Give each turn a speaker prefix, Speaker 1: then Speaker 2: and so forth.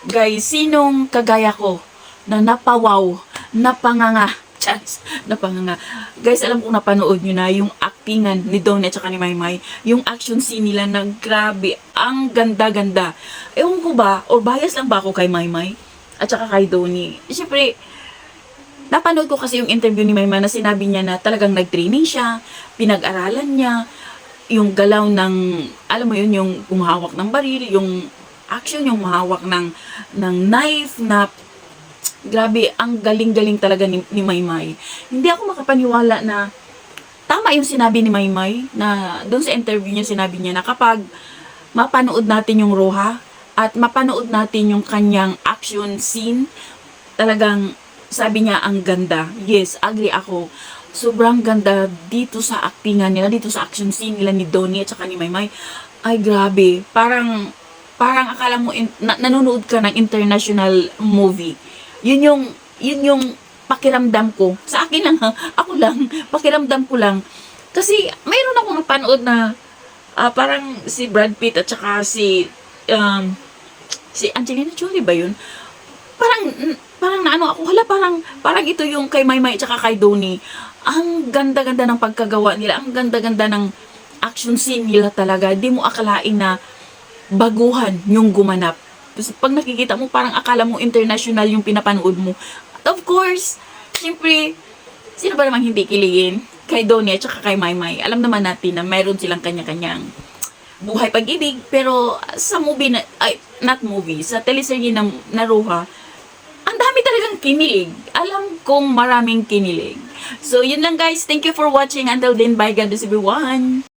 Speaker 1: Guys, sinong kagaya ko na napawaw, napanganga, chance, napanganga. Guys, alam kong napanood nyo na yung actingan ni Donnie at saka ni Maymay. Yung action scene nila na grabe, ang ganda-ganda. Ewan ko ba, or bias lang ba ako kay Maymay at saka kay Donnie? Siyempre, napanood ko kasi yung interview ni Maymay na sinabi niya na talagang nag-training siya, pinag-aralan niya, yung galaw ng, alam mo yun, yung humahawak ng baril, yung action, yung mahawak ng knife na grabe, ang galing-galing talaga ni Maymay. Hindi ako makapaniwala na tama yung sinabi ni Maymay na doon sa interview niya sinabi niya na kapag mapanood natin yung Roha at mapanood natin yung kanyang action scene, talagang sabi niya ang ganda. Yes, agree ako. Sobrang ganda dito sa actingan nila, dito sa action scene nila ni Donnie at saka ni Maymay. Ay grabe, parang akala mo nanonood ka ng international movie. Yun yung pakiramdam ko. Sa akin lang ha, ako lang, pakiramdam ko lang. Kasi mayroon akong napanood na parang si Brad Pitt at saka si Angelina Jolie ba yun? Parang naano ako, hala parang ito yung kay Maymay at saka kay Donnie. Ang ganda-ganda ng pagkagawa nila, ang ganda-ganda ng action scene nila talaga. Di mo akalain na baguhan yung gumanap. Tapos pag nakikita mo, parang akala mo international yung pinapanood mo. At of course, syempre, sino ba namang hindi kiligin? Kay Donnie at saka kay Maymay. Alam naman natin na mayroon silang kanya-kanyang buhay pag-ibig. Pero sa movie, not movie, sa teleserye na Roha, ang dami talagang kinilig. Alam kong maraming kinilig. So, yun lang guys. Thank you for watching. Until then, bye. God bless everyone.